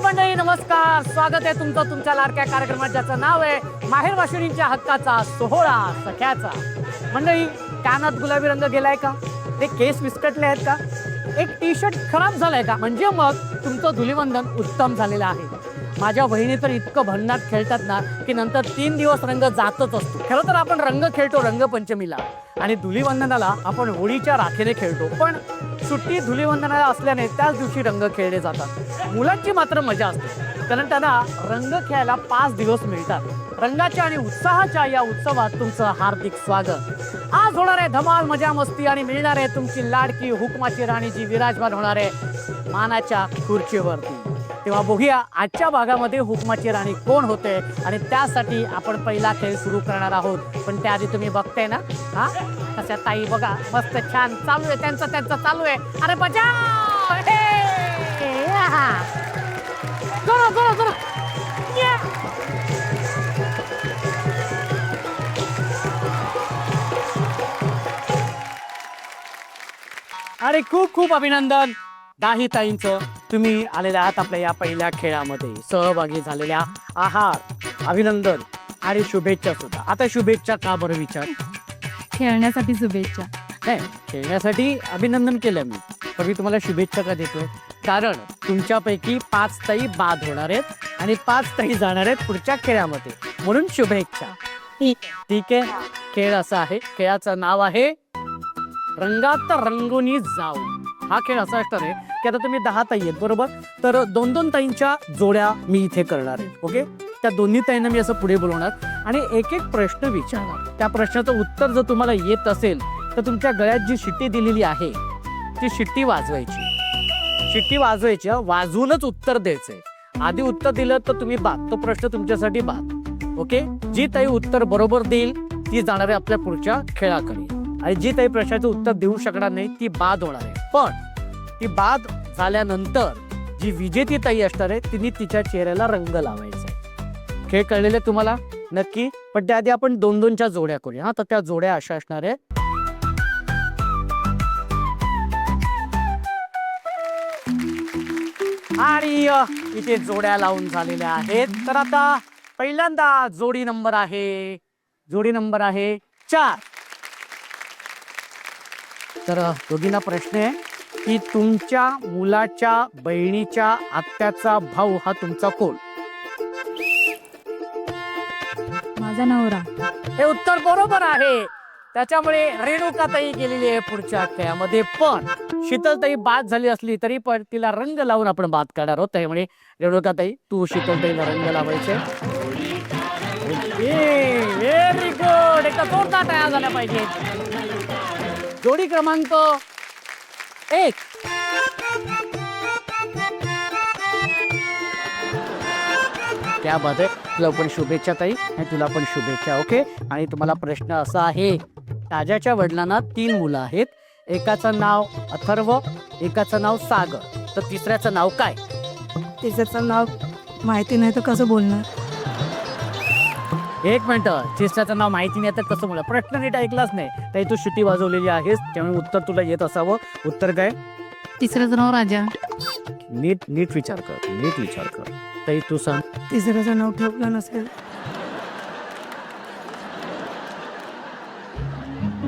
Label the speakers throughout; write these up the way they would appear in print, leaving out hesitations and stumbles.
Speaker 1: मंडळी नमस्कार, स्वागत आहे तुमचं तुमच्या लाडक्या कार्यक्रमात ज्याचं नाव आहे माहेर वाशिणींच्या हक्काचा सोहळा सख्याचा. मंडळी, कानात गुलाबी रंग गेलाय का? ते केस विस्कटले आहेत का? एक टी शर्ट खराब झालाय का? म्हणजे मग तुमचं धुलीवंदन उत्तम झालेलं आहे. माझ्या बहिणी तर इतकं भन्नाट खेळतात ना की नंतर 3 दिवस रंग जातच असतो. खरं तर आपण रंग खेळतो रंगपंचमीला आणि धुलीवंदनाला आपण होळीच्या राखेने खेळतो, पण सुट्टी धुलीवंदनाला असल्याने त्याच दिवशी रंग खेळले जातात. मुलांची मात्र मजा असते, कारण त्यांना रंग खेळायला 5 दिवस मिळतात. रंगाच्या आणि उत्साहाच्या या उत्सवात तुमचं हार्दिक स्वागत. आज होणार आहे धमाल, मजा मस्ती आणि मिळणार आहे तुमची लाडकी हुकमाची राणी जी विराजमान होणार आहे मानाच्या खुर्चीवरती. तेव्हा बघूया आजच्या भागामध्ये हुकमाची राणी कोण होते आणि त्यासाठी आपण पहिला खेळ सुरू करणार आहोत. पण त्याआधी तुम्ही बघताय ना, हा कशा ताई बघा, मस्त छान चालू आहे त्यांचं चालू आहे. अरे बजाव, जोरा अरे खूप खूप अभिनंदन दाही ताईंचं. तुम्ही आलेल्या आहात आपल्या या पहिल्या खेळामध्ये सहभागी झालेल्या आहात. अभिनंदन आणि शुभेच्छा सुद्धा. आता शुभेच्छा का बरं विचार?
Speaker 2: खेळण्यासाठी शुभेच्छा.
Speaker 1: नाही, खेळण्यासाठी अभिनंदन केलं मी, पण मी तुम्हाला शुभेच्छा का देतोय? कारण तुमच्यापैकी 5 ताई बाद होणार आहेत आणि 5 ताई जाणार आहेत पुढच्या खेळामध्ये, म्हणून शुभेच्छा. ठीक आहे, खेळ असा आहे, खेळाचं नाव आहे रंगात रंगुनी जाऊ. हा खेळ असा असणार आहे की आता तुम्ही 10 ताई आहेत बरोबर, तर 2-2 ताईंच्या जोड्या मी इथे करणार आहे. ओके, त्या दोन्ही ताईंना मी असं पुढे बोलवणार आणि एक एक प्रश्न विचारणार. त्या प्रश्नाचं उत्तर जर तुम्हाला येत असेल तर तुमच्या गळ्यात जी शिट्टी दिलेली आहे ती शिट्टी वाजवायची. शिट्टी वाजवायची, वाजवूनच उत्तर द्यायचंय. आधी उत्तर दिलं तर तुम्ही बाद, तो प्रश्न तुमच्यासाठी बाद. ओके, जी ताई उत्तर बरोबर देईल ती जाणार आहे आपल्या पुढच्या खेळाकडे आणि जी ताई प्रश्नाचं उत्तर देऊ शकणार नाही ती बाद होणार आहे. पण ती बाद झाल्यानंतर जी विजेती ताई असणार आहे तिने तिच्या चेहऱ्याला रंग लावायचा आहे. खेळ कळलेले तुम्हाला नक्की? पण त्याआधी आपण 2-2च्या जोड्या करूया. हा, तर त्या जोड्या अशा असणार आहे. आणि इथे जोड्या लावून झालेल्या आहेत. तर आता पहिल्यांदा जोडी नंबर आहे 4. तर दोघींना प्रश्न आहे की तुमच्या मुलाच्या बहिणीच्या आत्याचा भाऊ हा तुमचा कोण?
Speaker 2: माझा नवरा.
Speaker 1: हे उत्तर बरोबर आहे. त्याच्यामुळे रेणुकाताई गेलेली आहे पुढच्या खेळामध्ये. पण शीतलताई बाद झाली असली तरी पण तिला रंग लावून आपण बाद करणार आहोत. त्यामुळे रेणुकाताई, तू शीतलताईला रंग लावायचे. Very good. एका जोरदार तयार झाल्या पाहिजे. जोडी क्रमांक 1. त्यामध्ये तुला पण शुभेच्छा ताई आणि तुला पण शुभेच्छा. ओके, आणि तुम्हाला प्रश्न असा आहे, ताज्याच्या वडिलांना 3 मुलं आहेत. एकाचं नाव अथर्व, एकाचं नाव सागर, तर तिसऱ्याचं नाव काय?
Speaker 2: तिचं नाव माहिती नाही तर कसं बोलणार?
Speaker 1: 1 मिनिट, तिसऱ्याचं नाव माहिती नाही तर कसं बोलणार? प्रश्न नीट ऐकलाच नाही ताई. तू शिट्टी वाजवलेली आहेस त्यामुळे उत्तर तुला येत असावं. उत्तर काय?
Speaker 2: तिसऱ्याचं नाव राजा.
Speaker 1: नीट विचार कर ताई, तू सांग.
Speaker 2: तिसऱ्याचं नाव ठेवलं नसेल.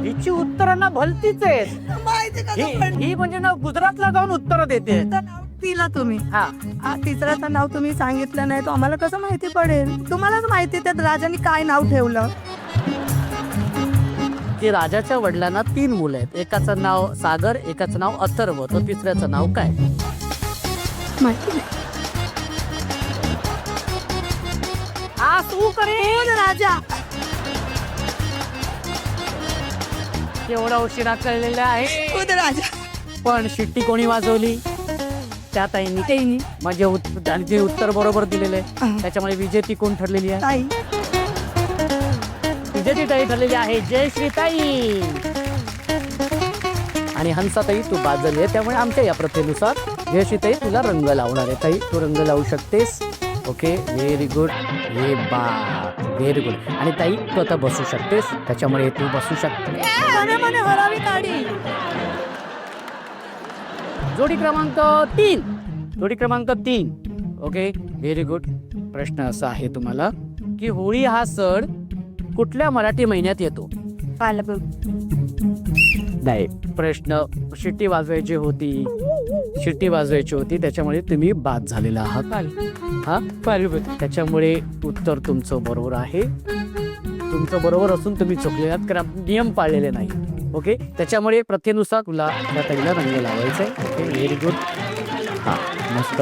Speaker 1: हिची उत्तरांना भलतीच आहेत. ही म्हणजे ना गुजरातला जाऊन उत्तर देते.
Speaker 2: तिला तुम्ही
Speaker 1: हा,
Speaker 2: तिसऱ्याचं नाव तुम्ही सांगितलं नाही तर आम्हाला कसं माहिती पडेल? तुम्हालाच माहिती त्यात राजाने काय नाव ठेवलं.
Speaker 1: की राजाच्या वडिलांना 3 मुलं आहेत. एकाचं नाव सागर, एकाचं नाव अथर्व, तर तिसऱ्याचं नाव काय?
Speaker 2: माहिती नाही. राजा.
Speaker 1: एवढा उशिरा कळलेला आहे.
Speaker 2: राजा.
Speaker 1: पण शिट्टी कोणी वाजवली? त्या ताईंनी. म्हणजे उत्तर बरोबर दिलेलं आहे. त्याच्यामुळे विजेती कोण ठरलेली आहे?
Speaker 2: ताई.
Speaker 1: विजेती ताई ठरलेली आहे जयश्री ताई. आणि हंसाताई तू बाद झाली आहे, त्यामुळे आमच्या या प्रथेनुसार जयश्री ताई तुला रंग लावणार आहे. ताई, तू रंग लावू शकतेस. Okay, very good. हे व्हेरी गुड. आणि ताई, तू आता बसू शकतेस, त्याच्यामुळे तू बसू शकते.
Speaker 2: हरावी काढी.
Speaker 1: जोडी क्रमांक 3. Okay, very good. प्रश्न असा आहे तुम्हाला की होळी हा सण कुठल्या मराठी महिन्यात येतो? नाही, प्रश्न शिट्टी वाजवायची होती त्याच्यामुळे तुम्ही बाद झालेला आहात. हा, त्याच्यामुळे उत्तर तुमचं बरोबर आहे. तुमचं बरोबर असून तुम्ही चुकले आहात कारण नियम पाळलेले नाही. ओके, त्याच्यामुळे प्रथेनुसार तुला त्या ताईला रंग लावायचा आहे. Okay, very good. हा, मस्त,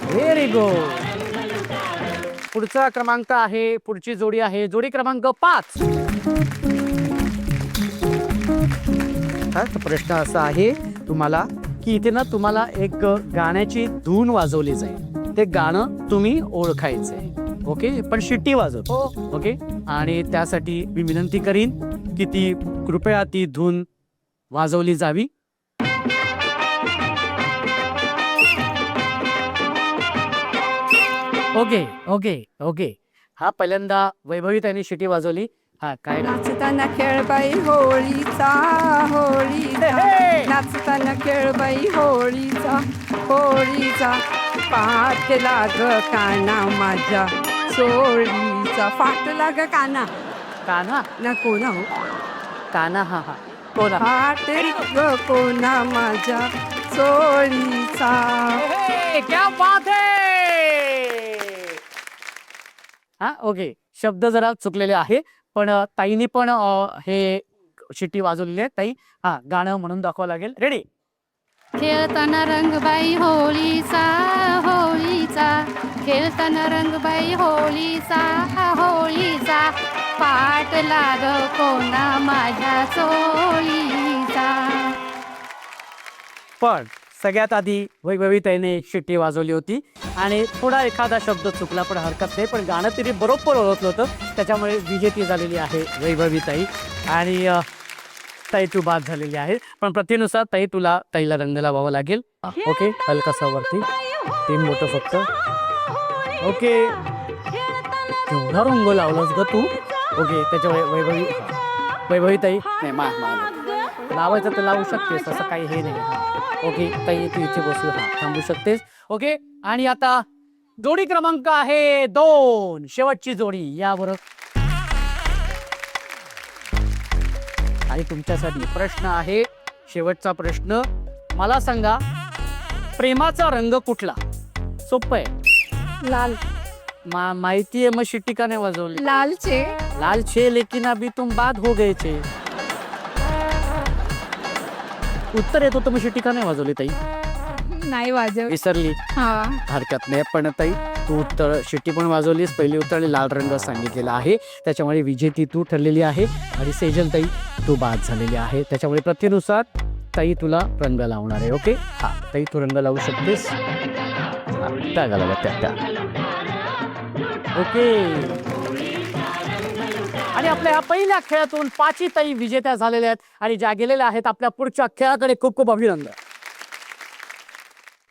Speaker 1: व्हेरी गुड. पुढचा क्रमांक आहे, पुढची जोडी आहे जोडी क्रमांक 5. हा, तर प्रश्न असा आहे तुम्हाला की इथे ना तुम्हाला एक गाण्याची धून वाजवली जाईल. ते गाणं तुम्ही ओळखायचंय. ओके, पण शिट्टी वाजवतो. ओके, आणि त्यासाठी मी विनंती करीन की ती कृपया ती धून वाजवली जावी. Okay okay okay. हा, पहिल्यांदा वैभवी त्यांनी शिट्टी वाजवली. हा, काय
Speaker 2: नाचताना खेळबाई होळीचा नाचताना खेळबाई होळीचा पाठ लाग काना माझ्या सोळीचा. फाट लाग काना
Speaker 1: कान्हा
Speaker 2: ना कोणा हो
Speaker 1: कान्हा. हा हा, कोण?
Speaker 2: फाट ग कोणा माझ्या सोळीचा.
Speaker 1: क्या बात है. हा, ओके, शब्द जरा चुकलेले आहे पण ताईनी पण हे शिट्टी वाजवलेली आहे. ताई, हा, गाणं म्हणून दाखवावं लागेल. रेडी?
Speaker 3: खेळताना रंगबाई होळीचा खेळताना रंगबाई होळीचा पाठ लाग कोणा माझ्या चोळीचा.
Speaker 1: पण सगळ्यात आधी वैभवीताईने शिट्टी वाजवली होती आणि थोडा एखादा शब्द चुकला पण हरकत नाही, पण गाणं तिने बरोबर ओळखलं होतं. त्याच्यामुळे विजेती झालेली आहे वैभवीताई आणि ताई तू बाद झालेली आहे. पण प्रथेनुसार ताईला रंग लावावा लागेल. ओके, हलकासा वरती 3 बोटं फक्त. ओके, केवढा रंग लावलास ग तू. ओके, त्याच्यामुळे वैभवीताई नाही, लावायचं तर लावू शकतेस, असं काही हे नाही. ओके ताई, तू इथे बसू, हा, थांबू शकतेस. ओके, आणि आता जोडी क्रमांक आहे 2, शेवटची जोडी. यावर आणि तुमच्यासाठी प्रश्न आहे, शेवटचा प्रश्न. मला सांगा, प्रेमाचा रंग कुठला? सोपं आहे.
Speaker 2: लाल.
Speaker 1: माहिती आहे, मग शिट्टी का नाही वाजवली?
Speaker 2: लाल
Speaker 1: छे लेकिन अभी तुम बाद हो गए छे. उत्तर येतो तर मग शिट्टी का नाही वाजवली ताई?
Speaker 2: नाही वाजव,
Speaker 1: विसरली. हरकत नाही. पण ताई, तू उत्तर शिट्टी पण वाजवलीस, पहिली उत्तर लाल रंग सांगितलेला आहे. त्याच्यामुळे विजेती तू ठरलेली आहे आणि सेजल ताई तू बाद झालेली आहे. त्याच्यामुळे प्रथेनुसार ताई तुला रंग लावणार आहे. ओके, हा, ताई तू रंग लावू शकतेस. त्या घालावा त्या. ओके, आणि आपल्या ह्या पहिल्या खेळातून 5 ताई विजेत्या झालेल्या आहेत आणि ज्या गेलेल्या आहेत आपल्या पुढच्या खेळाकडे खूप खूप अभिनंदन.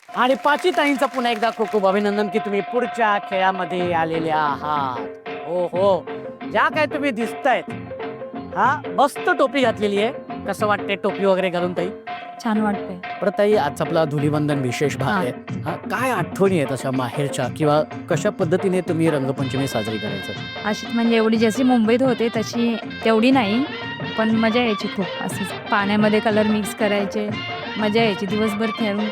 Speaker 1: आणि 5 ताईंचं पुन्हा एकदा खूप खूप अभिनंदन की तुम्ही पुढच्या खेळामध्ये आलेल्या आहात. हो हो, ज्या काय तुम्ही दिसतायत. हा, मस्त टोपी घातलेली आहे. कसं वाटतंय टोपी वगैरे घालून ताई?
Speaker 2: छान वाटतंय.
Speaker 1: परत ताई, आज आपला धुलीवंदन विशेष भाग आहे. हा, काय आठवणी आहेत अशा माहेरच्या किंवा कशा पद्धतीने तुम्ही रंगपंचमी साजरी करायचं?
Speaker 4: अशी म्हणजे एवढी जशी मुंबईत होते तशी तेवढी नाही, पण मजा यायची खूप. असं पाण्यामध्ये कलर मिक्स करायचे, मजा यायची. दिवसभर खेळून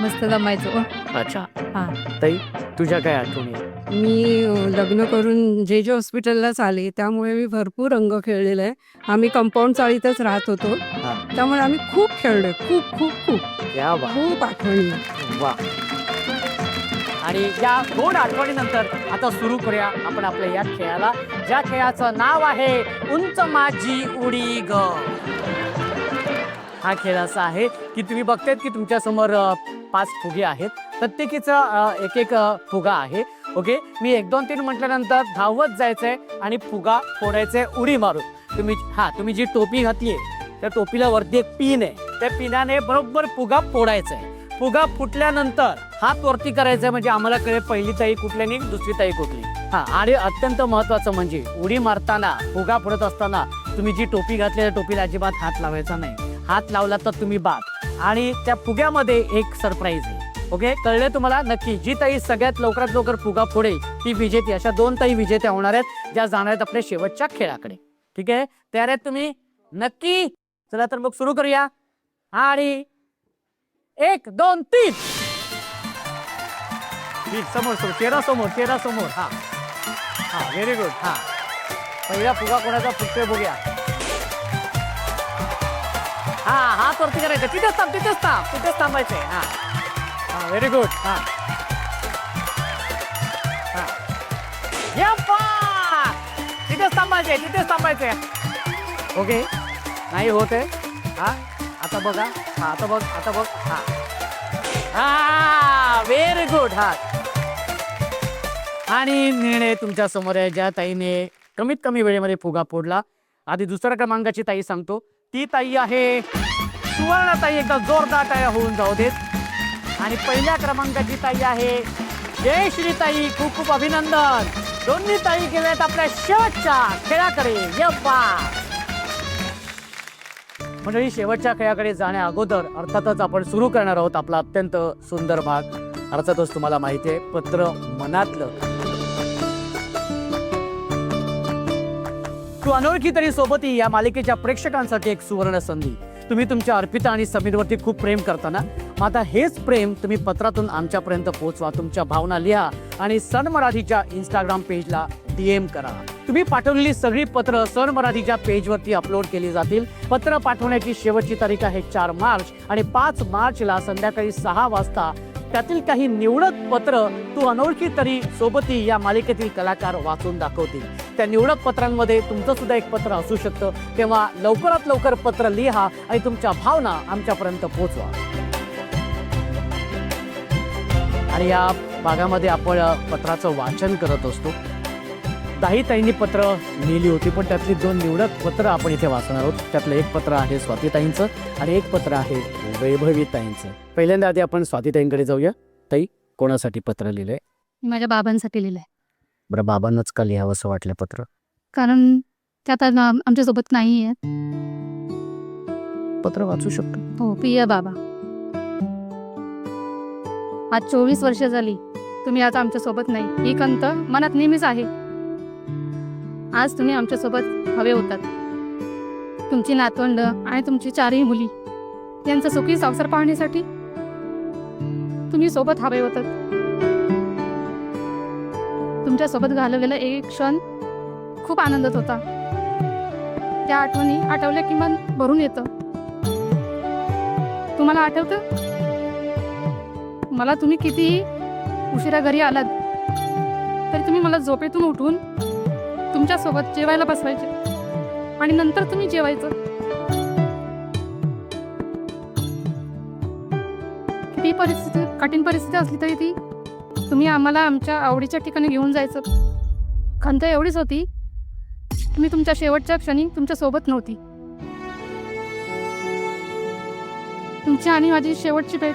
Speaker 4: मस्त जमायचो.
Speaker 1: अच्छा,
Speaker 4: हा.
Speaker 1: ताई, तुझ्या काय आठवणी आहेत?
Speaker 2: मी लग्न करून जे हॉस्पिटललाच आले, त्यामुळे मी भरपूर रंग खेळलेला आहे. आम्ही कंपाऊंड चाळीतच राहत होतो, त्यामुळे आम्ही खूप खेळलोय. खूप खूप खूप
Speaker 1: या वा,
Speaker 2: खूप आठवणी.
Speaker 1: वा. आणि या 2 आठवणीनंतर आता सुरू करूया आपण आपल्या या खेळाला, ज्या खेळाचं नाव आहे उंच माझी उडी ग. हा खेळ असा आहे की तुम्ही बघतायत की तुमच्या समोर 5 फुगे आहेत. प्रत्येकीचा एक फुगा आहे. ओके, मी 1 2 3 म्हटल्यानंतर धावत जायचंय आणि फुगा फोडायचंय उडी मारून. तुम्ही जी टोपी घातलीये त्या टोपीला वरती एक पिन आहे, त्या पिनाने बरोबर फुगा फोडायचाय. फुगा फुटल्यानंतर हात वरती करायचंय म्हणजे आम्हाला कळेल पहिली ताई कुठली आणि दुसरी ताई कुठली. हा, आणि अत्यंत महत्वाचं म्हणजे उडी मारताना, फुगा फोडत असताना तुम्ही जी टोपी घातली त्या टोपीला अजिबात हात लावायचा नाही. हात लावला तर तुम्ही बाद. आणि त्या फुग्यामध्ये एक सरप्राईज आहे. ओके, कळले तुम्हाला? नक्की. जी ताई सगळ्यात लवकरात लवकर फुगा फोडेल ती विजेती. अशा 2 ताई विजेत्या होणार आहेत ज्या जाणार आहेत आपल्या शेवटच्या खेळाकडे. ठीक आहे, तयार आहेत तुम्ही? नक्की. चला तर मग सुरू करूया. आणि 1 2 3. समोर समोर, चेहरा समोर, चेहरा समोर. हा हा, व्हेरी गुड. हा, पहिला फुगा कोणाचा फुटतोय बघूया. हा, हात वरती करायचं. तिथेच थांब, तिथेच थांब, तिथेच थांबायचंय. हा हा, व्हेरी गुड. हा हा, तिथेच थांबायचंय, तिथेच थांबायचंय. ओके, नाही होत आहे. हा, आता बघा. हा, आता बघ, आता बघ. हा हा, व्हेरी गुड. हा, आणि निर्णय तुमच्या समोर आहे. ज्या ताईने कमीत कमी वेळेमध्ये फुगा फोडला. आधी दुसऱ्या क्रमांकाची ताई सांगतो. ती ताई आहे सुवर्ण ताई. एकदा जोरदार ताई होऊन जाऊ देत. आणि पहिल्या क्रमांकाची ताई आहे जयश्री ताई. खूप खूप अभिनंदन. दोन्ही ताई गेल्यात आपल्या शेवटच्या खेळाकडे. मंडळी, शेवटच्या खेळाकडे जाण्या अगोदर अर्थातच आपण सुरू करणार आहोत आपला अत्यंत सुंदर भाग. अर्थातच तुम्हाला माहिती आहे, पत्र मनातलं. तू अनोळखी तरी सोबती या मालिकेच्या प्रेक्षकांसाठी एक सुवर्ण संधी. तुम्ही तुमच्या अर्पिता आणि समीरवरती खूप प्रेम करताना, मग आता हेच प्रेम तुम्ही पत्रातून आमच्यापर्यंत पोहोचवा. तुमच्या भावना लिहा आणि सन मराठीच्या इंस्टाग्राम पेजला DM करा. तुम्ही पाठवलेली सगळी पत्र सन मराठीच्या पेजवरती अपलोड केली जातील. पत्र पाठवण्याची शेवटची तारीख आहे 4 मार्च आणि 5 मार्चला संध्याकाळी 6 वाजता त्यातील काही निवडक पत्र तू अनोळखी तरी सोबती या मालिकेतील कलाकार वाचून दाखवतील. त्या निवडक पत्रांमध्ये तुमचं सुद्धा एक पत्र असू शकतं. तेव्हा लवकरात लवकर पत्र लिहा आणि तुमच्या भावना आमच्यापर्यंत पोहोचवा. आणि या भागामध्ये आपण पत्राचं वाचन करत असतो. 10 ताईंनी पत्र लिहिली होती, पण त्यातली 2 निवडक पत्र आपण इथे वाचणार आहोत. त्यातलं एक पत्र आहे स्वातीताईंचं आणि एक पत्र आहे वैभवीताईंचं. पहिल्यांदा आधी आपण स्वातीताईंकडे जाऊया. ताई, कोणासाठी पत्र लिहिलंय?
Speaker 3: माझ्या बाबांसाठी लिहिलंय.
Speaker 1: बरं, बाबांनाच का लिहावं असं वाटलं पत्र?
Speaker 3: कारण ते आता आमच्यासोबत नाही आहेत.
Speaker 1: पत्र वाचू शकतो.
Speaker 3: हो, प्रिय बाबा, आज 24 वर्ष झाली तुम्ही आता आमच्यासोबत नाही. ही खंत मनात नेहमीच आहे. आज तुम्ही आमच्यासोबत हवे होतात. तुमची नातवंड आणि तुमची 4ही मुली यांचा सुखी संसार पाहण्यासाठी तुम्ही सोबत हवे होतात. तुमच्यासोबत घालवलेला एक क्षण खूप आनंदात होता. त्या आठवणी आठवल्या की मन भरून येतं. तुम्हाला आठवतं मला तुम्ही कितीही उशिरा घरी आलात तरी तुम्ही मला झोपेतून उठवून तुमच्यासोबत जेवायला बसवायचे आणि नंतर तुम्ही जेवायचं. किती परिस्थिती कठीण परिस्थिती असली तरी ती तुम्ही आम्हाला आमच्या आवडीच्या ठिकाणी घेऊन जायचं. खंत एवढीच होती, तुम्ही तुमच्या शेवटच्या क्षणी तुमच्या सोबत नव्हती. तुमची आणि माझी शेवटची भेट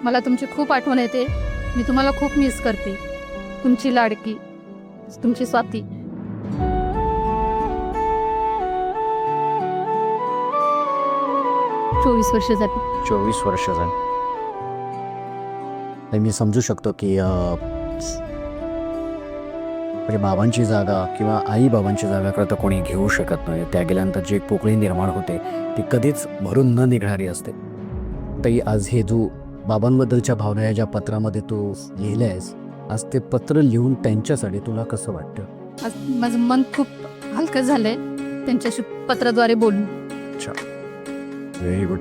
Speaker 3: मला तुमची खूप आठवण येते. मी तुम्हाला खूप मिस करते. तुमची लाडकी, तुमची स्वाती. चोवीस वर्ष झाली.
Speaker 1: 24 वर्ष झाली. मी समजू शकतो की म्हणजे बाबांची जागा किंवा आई बाबांची जागा करता कोणी घेऊ शकत नाही. त्या गेल्यानंतर जी एक पोकळी निर्माण होते ती कधीच भरून न निघणारी असते. ताई, आज हे जो बाबांबद्दलच्या भावना ज्या पत्रामध्ये तू लिहिल्या आहेस, आज ते पत्र लिहून त्यांच्यासाठी तुला कसं वाटतं?
Speaker 3: आज माझं मन खूप हलकं झालंय त्यांच्याशी पत्राद्वारे बोलून.
Speaker 1: अच्छा, व्हेरी गुड.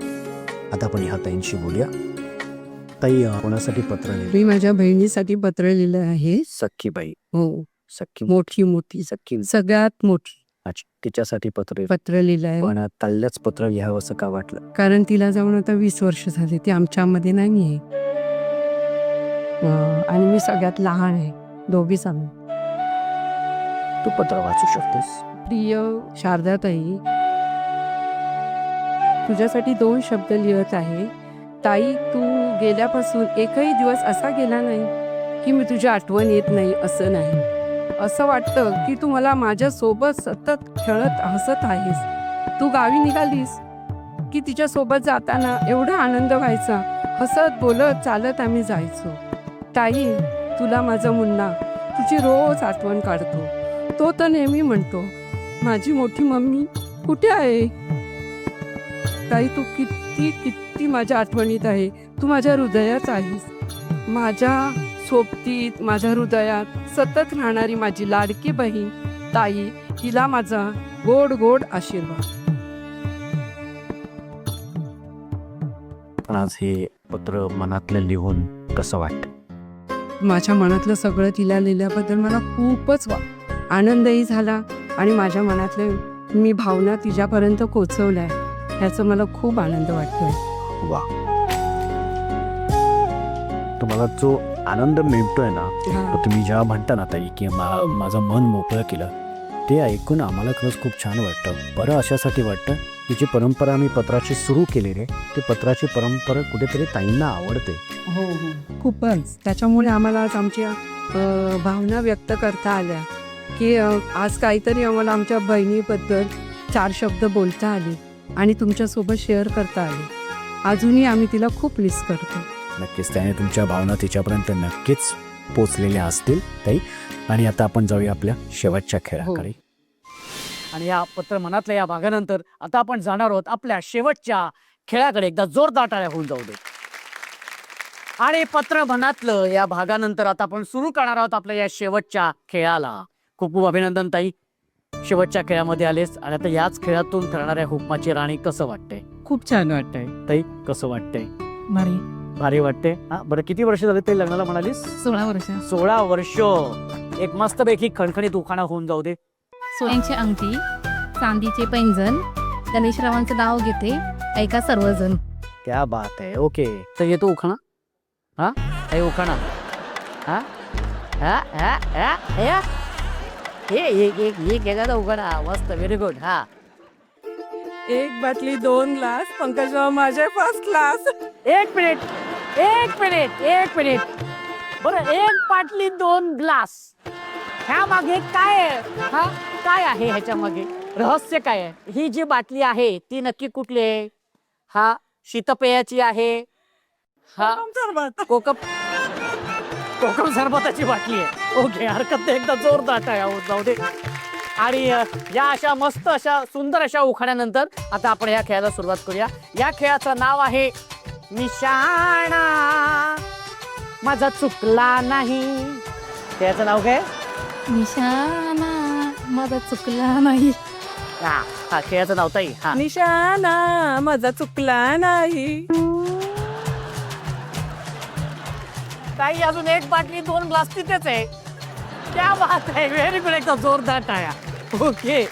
Speaker 1: आता आपण ह्या ताईंशी बोलूया. ताई, कोणासाठी पत्र लिहिलं?
Speaker 2: मी माझ्या बहिणीसाठी पत्र लिहिलं आहे.
Speaker 1: सख्खी बाई.
Speaker 2: हो,
Speaker 1: सख्खी
Speaker 2: मोठी
Speaker 1: सख्खी.
Speaker 2: सगळ्यात मोठी
Speaker 1: अच्छा, तिच्यासाठी पत्र.
Speaker 2: पत्र लिहिलं आहे.
Speaker 1: पण तल्ल्याच पत्र लिहावं असं का वाटलं?
Speaker 2: कारण तिला जाऊन आता 20 वर्ष झाली. ती आमच्यामध्ये नाही आहे. आणि मी सगळ्यात लहान आहे. दोघीच आम्ही.
Speaker 1: तू पत्र वाचू शकतेस.
Speaker 2: प्रिय शारदाताई, तुझ्यासाठी 2 शब्द लिहत आहे. ताई, तू गेल्यापासून एकही दिवस असा गेला नाही की मी तुझ्या आठवण येत नाही असं नाही. असं वाटतं की तू मला माझ्यासोबत सतत खेळत हसत आहेस. तू गावी निघालीस की तिच्यासोबत जाताना एवढा आनंद व्हायचा. हसत बोलत चालत आम्ही जायचो. ताई, तुला माझा मुन्ना, तुझी रोज आठवण काढतो. तो तर नेहमी म्हणतो, माझी मोठी मम्मी कुठे आहे? ताई, तू किती किती माझ्या आठवणीत आहे. तू माझ्या हृदयात आहेस. माझ्या सोबतीत, माझ्या हृदयात सतत राहणारी माझी लाडकी बहीण ताई, तिला माझा गोड गोड आशीर्वाद.
Speaker 5: पण आज हे पत्र मनातलं लिहून कसं वाटतं?
Speaker 2: माझ्या मनातलं सगळं तिला लिहिल्याबद्दल मला खूपच आनंदही झाला आणि माझ्या मनातले मी भावना तिच्यापर्यंत पोचवल्या ह्याचा मला खूप आनंद वाटतोय.
Speaker 5: वा, तुम्हाला जो आनंद मिळतोय ना,
Speaker 2: हा.
Speaker 5: तो तुम्ही जेव्हा म्हणता ना ताई की माझं मन मोकळं केलं, ते ऐकून आम्हाला खरंच खूप छान वाटतं. बरं अशासाठी वाटतं की जी परंपरा आम्ही पत्राची सुरू केली रे, ती पत्राची परंपरा कुठेतरी ताईंना आवडते.
Speaker 2: हो हो खूपच. त्याच्यामुळे आम्हाला आज आमच्या भावना व्यक्त करता आल्या की आज काहीतरी आम्हाला आमच्या बहिणीबद्दल 4 शब्द बोलता आले आणि तुमच्यासोबत शेअर करता आले. अजूनही आम्ही तिला खूप मिस करतो.
Speaker 5: नक्कीच त्याने तुमच्या भावना तिच्यापर्यंत नक्कीच पोचलेल्या असतील ताई. आणि आता आपण जाऊया आपल्या शेवटच्या खेळाकडे.
Speaker 1: आणि या पत्र मनातल्या या भागानंतर आता आपण जाणार आहोत आपल्या शेवटच्या खेळाकडे. एकदा जोरदार टाळ्या होऊन जाऊ दे. आणि पत्र मनातलं या भागानंतर आता आपण सुरू करणार आहोत आपल्या या शेवटच्या खेळाला. खूप खूप अभिनंदन ताई, शेवटच्या खेळामध्ये आलेस. आणि आता याच खेळातून ठरणाऱ्या हुकमाची राणी कसं वाटतंय?
Speaker 2: खूप छान वाटतंय
Speaker 1: ताई कसं वाटतंय?
Speaker 3: भारी.
Speaker 1: भारी वाटते. हा बरं, किती वर्ष झाले ताई लग्नाला म्हणालीस?
Speaker 3: 16 वर्ष.
Speaker 1: 16 वर्ष. एक मस्तपैकी खणखणीत उखाणा होऊन जाऊ दे.
Speaker 3: सोन्याची अंगठी, चांदीचे पैंजण, गणेशरावांचं नाव घेते, ऐका सर्वजण.
Speaker 1: क्या बात आहे. ओके, तर येतो उखाणा. हा हे उखाणा. हा हा हा हा हा एक एखादा उखाणा. मस्त, व्हेरी गुड. हा,
Speaker 2: 1 बाटली 2 ग्लास, पंकजराव माझे 1st क्लास.
Speaker 1: एक मिनिट. बरं, 1 बाटली 2 ग्लास, ह्या मागे काय आहे? हा काय आहे ह्याच्या मागे? रहस्य काय आहे? ही जी बाटली आहे ती नक्की कुठली आहे? हा शीतपेयाची आहे? हा कोकम सरबताची बाटली आहे. ओके, हरकत नाही. एकदा जोरदार टाळ्या होऊन जाऊ दे. आणि या अशा मस्त अशा सुंदर अशा उखाण्यानंतर आता आपण या खेळाला सुरुवात करूया. या खेळाचं नाव आहे निशाणा माझा चुकला नाही. खेळाचं नाव काय?
Speaker 3: निशाणा माझा चुकला नाही.
Speaker 1: हा खेळाचं नाव ताई. हा,
Speaker 2: निशाणा माझा चुकला नाही.
Speaker 1: ताई अजून 1 बाटली 2 ग्लास तिथेच आहे. क्या बात आहे. Very good. एकदा जोरदार टाळ्या. ओके.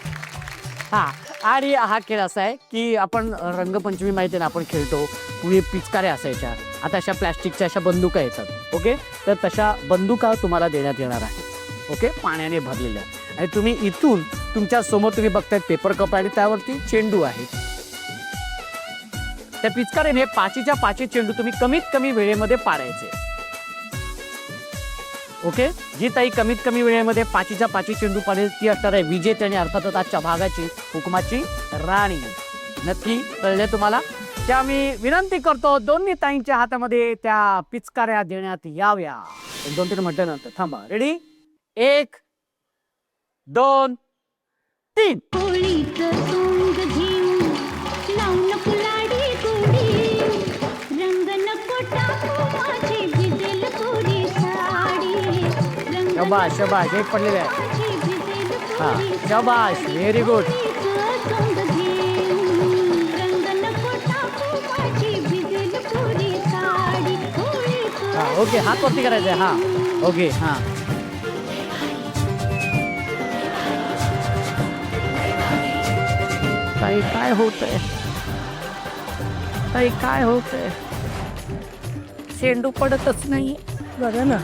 Speaker 1: हा, आणि हा खेळ असा आहे की आपण रंगपंचमी माहिती ना आपण खेळतो. पूर्वी पिचकाऱ्या असायच्या, आता अशा प्लॅस्टिकच्या अशा बंदुका येतात. ओके, तर तशा बंदुका तुम्हाला देण्यात येणार आहे. ओके, पाण्याने भरलेल्या. आणि तुम्ही इथून तुमच्या समोर तुम्ही बघताय पेपर कप आणि त्यावरती चेंडू आहे. त्या पिचकारीने 5च्या 5 चेंडू तुम्ही कमीत कमी वेळेमध्ये पाडायचे. ओके, जी ताई कमीत कमी वेळेमध्ये 5च्या 5 चेंडू पाडेल ती असणार आहे विजेते आणि अर्थातच आजच्या भागाची हुकमाची राणी. नक्की कळले तुम्हाला? त्या मी विनंती करतो दोन्ही ताईंच्या हातामध्ये त्या पिचकाऱ्या देण्यात याव्या. 1-2-3 म्हटल्यानंतर थांबा. रेडी? 1 2 3. शबाश शबाश. एक पडलेले आहे. हा, शबाश. Very good. हा, ओके, हात वरती करायचंय. हा, ओके. हा, ताई काय होतंय? ताई काय होतंय? चेंडू पडतच नाही.
Speaker 2: बघा ना.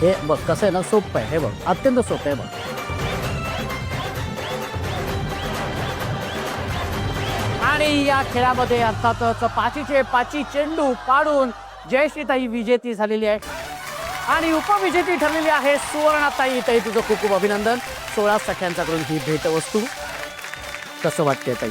Speaker 1: हे बघ कसं आहे ना, सोपं आहे. हे बघ, अत्यंत सोपं आहे. बघ, आणि या खेळामध्ये अर्थातच 5चे 5 चेंडू पाडून जयश्रीताई विजेती झालेली आहे आणि उपविजेती ठरलेली आहे सुवर्णाताई. ताई तुझं खूप खूप अभिनंदन. 16 सख्यांच्याकडून ही भेटवस्तू. कसं वाटतंय ताई?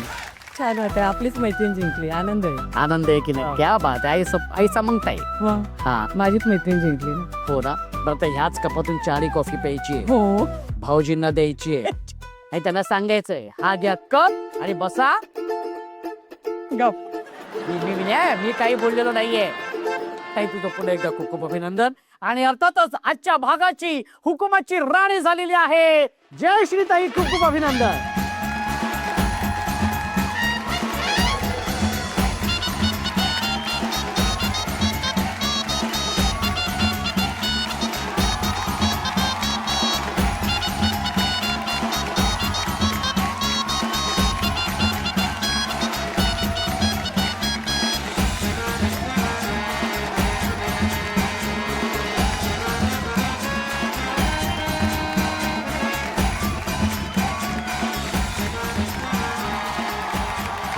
Speaker 2: छान वाटतं, आपलीच मैत्रीण जिंकली, आनंद आहे.
Speaker 1: आनंद आहे की नाही? क्या बात आहे, आईचा मग ताई.
Speaker 2: वा,
Speaker 1: हा
Speaker 2: माझीच मैत्रीण जिंकली ना.
Speaker 1: हो ना. बरं तर ह्याच कपातून चहा कॉफी प्यायची आहे,
Speaker 2: हो,
Speaker 1: भाऊजींना द्यायची आहे आणि त्यांना सांगायचंय हा घ्या कप आणि बसा
Speaker 2: गप.
Speaker 1: मी काही बोललेलो नाहीये. ताई तुझं पुन्हा एकदा खूप खूप अभिनंदन. आणि अर्थातच आजच्या भागाची हुकुमाची राणी झालेली आहे जय श्री ताई, खूप खूप अभिनंदन.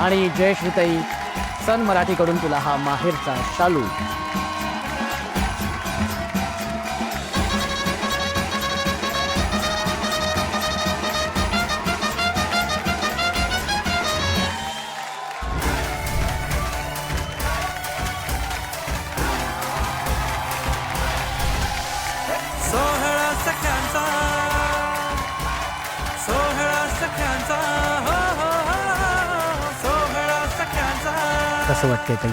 Speaker 1: आणि जय श्रीताई, सन मराठीकडून तुला हा माहेरचा शालू.
Speaker 6: सोहळा सख्यांचा, सोहळा सख्यांचा, हो हो हो, सोहळा सख्यांचा.
Speaker 1: कसं वाटतंय ताई?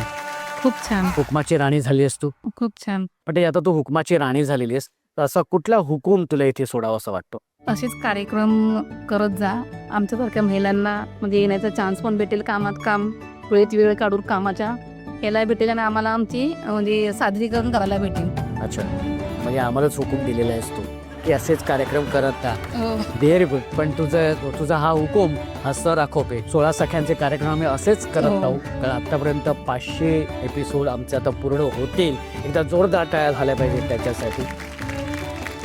Speaker 3: खूप छान,
Speaker 1: हुकमाची राणी झाली आहेस तू.
Speaker 3: खूप छान.
Speaker 1: पण ते आता तू हुकमाची राणी झालेली आहेस, तर असा कुठला हुकूम तुला इथे सोडावा असं वाटतो?
Speaker 3: असेच कार्यक्रम करत जा. आमच्यासारख्या महिलांना म्हणजे येण्याचा चान्स पण भेटेल, कामात काम, वेळेत वेळ काढून कामाच्या यायला भेटेल आणि आम्हाला आमची म्हणजे सादरीकरण करायला भेटेल.
Speaker 1: अच्छा, म्हणजे आम्हालाच हुकूम दिलेला आहेस तू की असेच कार्यक्रम करत राहा. Very good. पण तुझा हा हुकूम हा सर आखोपे 16 सख्यांचे कार्यक्रम आम्ही असेच करत
Speaker 3: हो.
Speaker 1: राहू. कारण आतापर्यंत 500 एपिसोड आमचे आता पूर्ण होतील. एकदा जोरदार टाळ्या झाल्या पाहिजे त्याच्यासाठी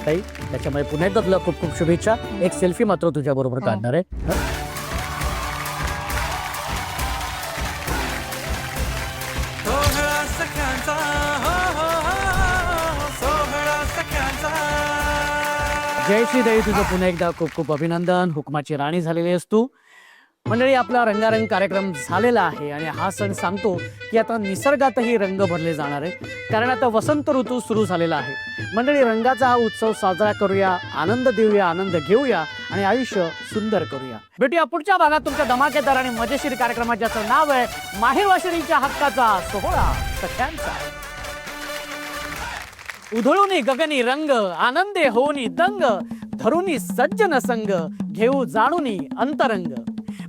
Speaker 1: ताई. त्याच्यामुळे पुन्हा एकदा तुला खूप खूप शुभेच्छा. एक सेल्फी मात्र तुझ्या बरोबर
Speaker 3: हो.
Speaker 1: काढणार आहे.
Speaker 6: सोहळा सख्यांचा, हो हो हो, सोहळा सख्यांचा.
Speaker 1: जय श्री ताई, तुझं पुन्हा एकदा खूप खूप अभिनंदन. हुकमाची राणी झालेली आहेस तू. मंडळी, आपला रंगारंग कार्यक्रम झालेला आहे आणि हा सण सांगतो की आता निसर्गातही रंग भरले जाणार आहे, कारण आता वसंत ऋतू सुरू झालेला आहे. मंडळी, रंगाचा हा उत्सव साजरा करूया, आनंद देऊया, आनंद घेऊया आणि आयुष्य सुंदर करूया. भेटूया पुढच्या भागात तुमच्या धमाकेदार आणि मजेशीर कार्यक्रमात, ज्याचं नाव आहे माहेरवाशिणीच्या हक्काचा सोहळा सख्यांचा. उधळूनी गगनी रंग, आनंदे होऊनी दंग, धरुनी सज्जन संग, घेऊ जाणूनी अंतरंग.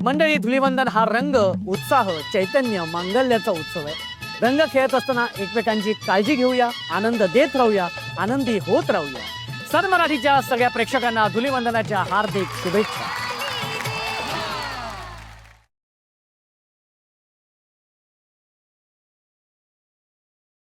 Speaker 1: मंडळी, धुलीवंदन हा रंग, उत्साह, चैतन्य, मांगल्याचा उत्सव आहे. रंग खेळत असताना एकमेकांची काळजी घेऊया, आनंद देत राहूया, आनंदी होत राहूया. सन मराठीच्या सगळ्या प्रेक्षकांना धुलीवंदनाच्या हार्दिक शुभेच्छा.